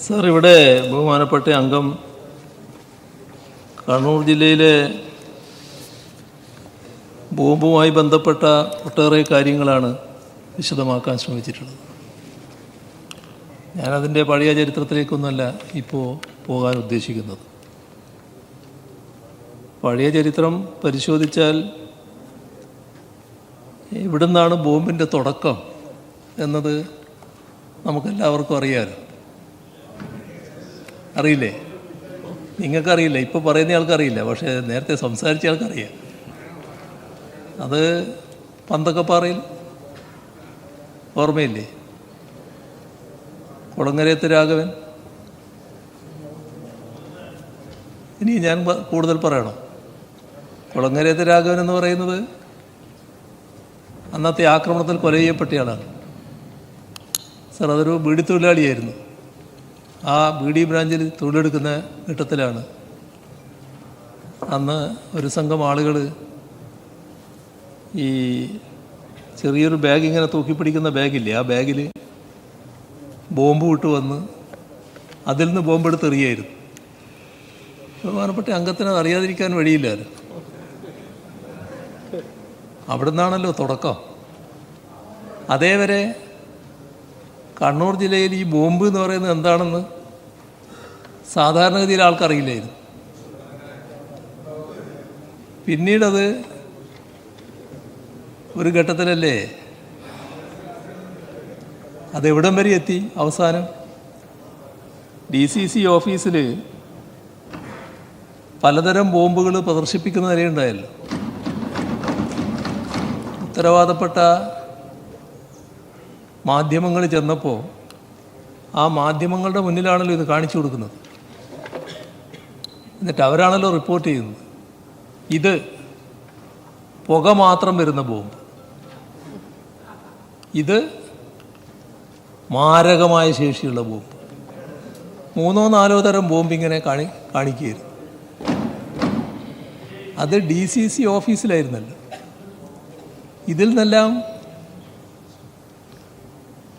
Sir, ഇവിടെ ബഹുമാനപ്പെട്ട അംഗം കണ്ണൂർ ജില്ലയിലെ ബോംബുമായി ബന്ധപ്പെട്ട ഒട്ടേറെ കാര്യങ്ങളാണ് വിശദമാക്കാൻ ശ്രമിച്ചിട്ടുള്ളത്. ഞാനതിൻ്റെ പഴയ ചരിത്രത്തിലേക്കൊന്നുമല്ല ഇപ്പോൾ പോകാൻ ഉദ്ദേശിക്കുന്നത്. പഴയ ചരിത്രം പരിശോധിച്ചാൽ ഇവിടുന്നാണ് ബോംബിൻ്റെ തുടക്കം എന്നത് നമുക്കെല്ലാവർക്കും അറിയാമല്ലോ. അറിയില്ലേ? നിങ്ങൾക്കറിയില്ല, ഇപ്പോൾ പറയുന്ന ആൾക്കറിയില്ല, പക്ഷേ നേരത്തെ സംസാരിച്ച ആൾക്കറിയാം. അത് പന്തക്കപ്പാറയിൽ ഓർമ്മയില്ലേ? കുളങ്ങരയത്ത് രാഘവൻ. ഇനി ഞാൻ കൂടുതൽ പറയണം. കുളങ്ങരയത്ത് രാഘവൻ എന്ന് പറയുന്നത് അന്നത്തെ ആക്രമണത്തിൽ കൊല ചെയ്യപ്പെട്ടയാളാണ്. സർ, അതൊരു ബീഡി തൊഴിലാളിയായിരുന്നു. ആ ബീഡി ബ്രാഞ്ചിൽ തൊഴിലെടുക്കുന്ന ഘട്ടത്തിലാണ് അന്ന് ഒരു സംഘം ആളുകൾ ഈ ചെറിയൊരു ബാഗ് ഇങ്ങനെ തൂക്കിപ്പിടിക്കുന്ന ബാഗില്ലേ, ആ ബാഗിൽ ബോംബ് വിട്ട് വന്ന് അതിൽ നിന്ന് ബോംബെടുത്ത് എറിയായിരുന്നു. ബഹുമാനപ്പെട്ട അംഗത്തിന് അത് അറിയാതിരിക്കാൻ വഴിയില്ലല്ലോ. അവിടെ നിന്നാണല്ലോ തുടക്കം. അതേവരെ കണ്ണൂർ ജില്ലയിൽ ഈ ബോംബ് എന്ന് പറയുന്നത് എന്താണെന്ന് സാധാരണഗതിയിൽ ആൾക്കറിയില്ലായിരുന്നു. പിന്നീടത് ഒരു ഘട്ടത്തിലല്ലേ അതെവിടം വരെ എത്തി. അവസാനം DCC ഓഫീസിൽ പലതരം ബോംബുകൾ പ്രദർശിപ്പിക്കുന്ന നിലയുണ്ടായല്ലോ. ഉത്തരവാദപ്പെട്ട മാധ്യമങ്ങൾ ചെന്നപ്പോൾ ആ മാധ്യമങ്ങളുടെ മുന്നിലാണല്ലോ ഇത് കാണിച്ചു കൊടുക്കുന്നത്. എന്നിട്ട് അവരാണല്ലോ റിപ്പോർട്ട് ചെയ്യുന്നത്. ഇത് പുക മാത്രം വരുന്ന ബോംബ്, ഇത് മാരകമായ ശേഷിയുള്ള ബോംബ്, 3-4 തരം ബോംബ് ഇങ്ങനെ കാണിക്കുകയായിരുന്നു. അത് DCC ഓഫീസിലായിരുന്നല്ലോ. ഇതിൽ നിന്നെല്ലാം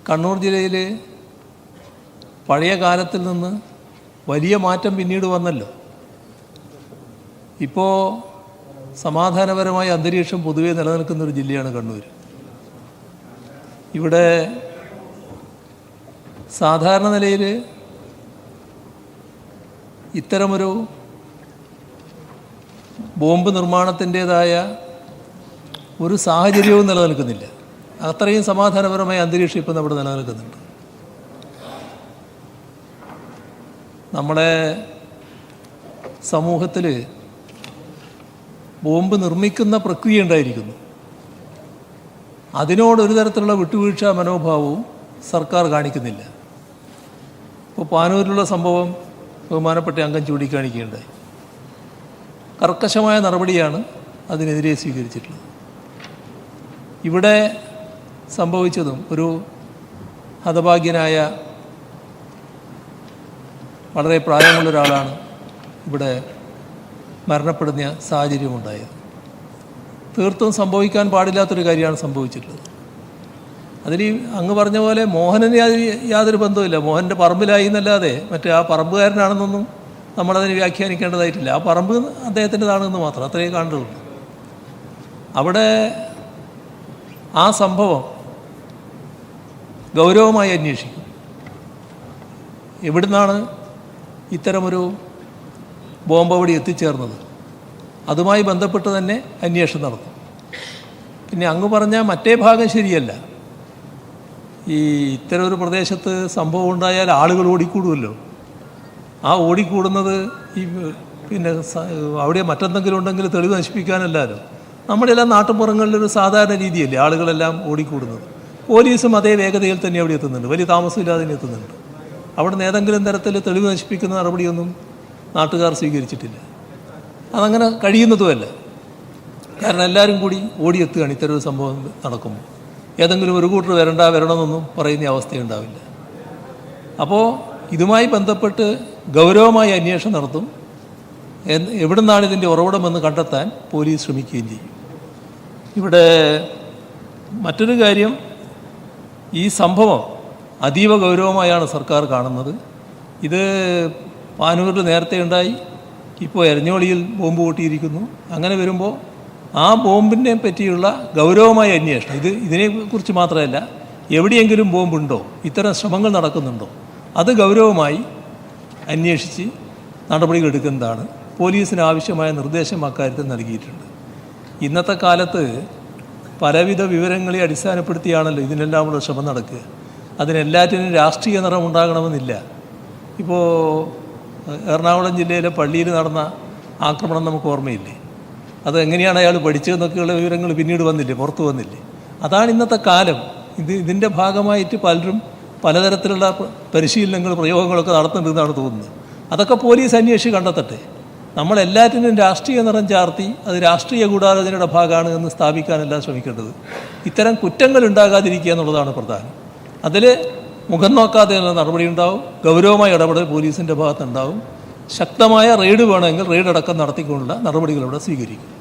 കണ്ണൂർ ജില്ലയിൽ പഴയ കാലത്തിൽ നിന്ന് വലിയ മാറ്റം പിന്നീട് വന്നല്ലോ. ഇപ്പോൾ സമാധാനപരമായ അന്തരീക്ഷം പൊതുവെ നിലനിൽക്കുന്നൊരു ജില്ലയാണ് കണ്ണൂർ. ഇവിടെ സാധാരണ നിലയിൽ ഇത്തരമൊരു ബോംബ് നിർമ്മാണത്തിൻ്റേതായ ഒരു സാഹചര്യവും നിലനിൽക്കുന്നില്ല. അത്രയും സമാധാനപരമായ അന്തരീക്ഷം ഇപ്പം നമ്മുടെ നിലനിൽക്കുന്നുണ്ട്. നമ്മുടെ സമൂഹത്തിൽ ബോംബ് നിർമ്മിക്കുന്ന പ്രക്രിയ ഉണ്ടായിരിക്കുന്നു. അതിനോടൊരു തരത്തിലുള്ള വിട്ടുവീഴ്ച മനോഭാവവും സർക്കാർ കാണിക്കുന്നില്ല. ഇപ്പോൾ പാനൂരിലുള്ള സംഭവം ബഹുമാനപ്പെട്ട അംഗം ചൂണ്ടിക്കാണിക്കുകയുണ്ടായി. കർക്കശമായ നടപടിയാണ് അതിനെതിരെ സ്വീകരിച്ചിട്ടുള്ളത്. ഇവിടെ സംഭവിച്ചതും ഒരു ഹതഭാഗ്യനായ വളരെ പ്രായമുള്ള ഒരാളാണ് ഇവിടെ മരണപ്പെടുന്ന സാഹചര്യമുണ്ടായത്. തീർത്തും സംഭവിക്കാൻ പാടില്ലാത്തൊരു കാര്യമാണ് സംഭവിച്ചിട്ടുള്ളത്. അതിൽ അങ്ങ് പറഞ്ഞ പോലെ മോഹനന് യാതൊരു ബന്ധവുമില്ല. മോഹൻ്റെ പറമ്പിലായി എന്നല്ലാതെ മറ്റേ ആ പറമ്പുകാരനാണെന്നൊന്നും നമ്മളതിന് വ്യാഖ്യാനിക്കേണ്ടതായിട്ടില്ല. ആ പറമ്പ് അദ്ദേഹത്തിൻ്റെതാണെന്ന് മാത്രം, അത്രയേ കാണുള്ളൂ. അവിടെ ആ സംഭവം ഗൗരവമായി അന്വേഷിക്കും. എവിടുന്നാണ് ഇത്തരമൊരു ബോംബ് അവിടെ എത്തിച്ചേർന്നത്, അതുമായി ബന്ധപ്പെട്ട് തന്നെ അന്വേഷണം നടത്തും. പിന്നെ അങ്ങ് പറഞ്ഞ മറ്റേ ഭാഗം ശരിയല്ല. ഈ ഇത്തരം ഒരു പ്രദേശത്ത് സംഭവം ഉണ്ടായാൽ ആളുകൾ ഓടിക്കൂടുമല്ലോ. ആ ഓടിക്കൂടുന്നത് ഈ പിന്നെ അവിടെ മറ്റെന്തെങ്കിലും ഉണ്ടെങ്കിൽ തെളിവ് നശിപ്പിക്കാനല്ലല്ലോ. നമ്മുടെ എല്ലാം നാട്ടുപുറങ്ങളിലൊരു സാധാരണ രീതിയല്ലേ ആളുകളെല്ലാം ഓടിക്കൂടുന്നത്. പോലീസും അതേ വേഗതയിൽ തന്നെ അവിടെ എത്തുന്നുണ്ട്, വലിയ താമസമില്ലാതെ തന്നെ എത്തുന്നുണ്ട്. അവിടെ നിന്ന് ഏതെങ്കിലും തരത്തിൽ തെളിവ് നശിപ്പിക്കുന്ന നടപടിയൊന്നും നാട്ടുകാർ സ്വീകരിച്ചിട്ടില്ല. അതങ്ങനെ കഴിയുന്നതുമല്ല. കാരണം എല്ലാവരും കൂടി ഓടിയെത്തുകയാണ് ഇത്തരം ഒരു സംഭവം നടക്കുമ്പോൾ. ഏതെങ്കിലും ഒരു കൂട്ടർ വരണമെന്നൊന്നും പറയുന്ന അവസ്ഥയുണ്ടാവില്ല. അപ്പോൾ ഇതുമായി ബന്ധപ്പെട്ട് ഗൗരവമായ അന്വേഷണം നടത്തും. എവിടെ നിന്നാണ് ഇതിൻ്റെ ഉറവിടമെന്ന് കണ്ടെത്താൻ പോലീസ് ശ്രമിക്കുകയും ചെയ്യും. ഇവിടെ മറ്റൊരു കാര്യം, ഈ സംഭവം അതീവ ഗൗരവമായാണ് സർക്കാർ കാണുന്നത്. ഇത് പാനൂരിൽ നേരത്തെ ഉണ്ടായി, ഇപ്പോൾ എരഞ്ഞോളിയിൽ ബോംബ് പൊട്ടിയിരിക്കുന്നു. അങ്ങനെ വരുമ്പോൾ ആ ബോംബിനെ പറ്റിയുള്ള ഗൗരവമായ അന്വേഷണം, ഇതിനെക്കുറിച്ച് മാത്രമല്ല, എവിടെയെങ്കിലും ബോംബുണ്ടോ, ഇത്തരം ശ്രമങ്ങൾ നടക്കുന്നുണ്ടോ, അത് ഗൗരവമായി അന്വേഷിച്ച് നടപടികൾ എടുക്കുന്നതാണ്. പോലീസിന് ആവശ്യമായ നിർദ്ദേശം അക്കാര്യത്തിൽ നൽകിയിട്ടുണ്ട്. ഇന്നത്തെ കാലത്ത് പലവിധ വിവരങ്ങളെ അടിസ്ഥാനപ്പെടുത്തിയാണല്ലോ ഇതിനെല്ലാമുള്ള ശ്രമം നടക്കുക. അതിനെല്ലാറ്റിനും രാഷ്ട്രീയ നിറം ഉണ്ടാകണമെന്നില്ല. ഇപ്പോൾ എറണാകുളം ജില്ലയിലെ പള്ളിയിൽ നടന്ന ആക്രമണം നമുക്ക് ഓർമ്മയില്ലേ? അത് എങ്ങനെയാണ് അയാൾ പഠിച്ചതെന്നൊക്കെയുള്ള വിവരങ്ങൾ പിന്നീട് വന്നില്ലേ, പുറത്തു വന്നില്ലേ? അതാണ് ഇന്നത്തെ കാലം. ഇതിൻ്റെ ഭാഗമായിട്ട് പലരും പലതരത്തിലുള്ള പരിശീലനങ്ങൾ, പ്രയോഗങ്ങളൊക്കെ നടത്തുന്നുണ്ടെന്നാണ് തോന്നുന്നത്. അതൊക്കെ പോലീസ് അന്വേഷിച്ച് കണ്ടെത്തട്ടെ. നമ്മളെല്ലാറ്റിനും രാഷ്ട്രീയ നിറം ചാർത്തി അത് രാഷ്ട്രീയ ഗൂഢാലോചനയുടെ ഭാഗമാണ് എന്ന് സ്ഥാപിക്കാനല്ല ശ്രമിക്കേണ്ടത്. ഇത്തരം കുറ്റങ്ങൾ ഉണ്ടാകാതിരിക്കുക എന്നുള്ളതാണ് പ്രധാനം. അതിൽ മുഖം നോക്കാതെ നടപടി ഉണ്ടാവും. ഗൗരവമായ ഇടപെടൽ പോലീസിൻ്റെ ഭാഗത്തുണ്ടാവും. ശക്തമായ റെയ്ഡ് വേണമെങ്കിൽ റെയ്ഡ് അടക്കം നടത്തിക്കൊണ്ടുള്ള നടപടികൾ ഇവിടെ സ്വീകരിക്കും.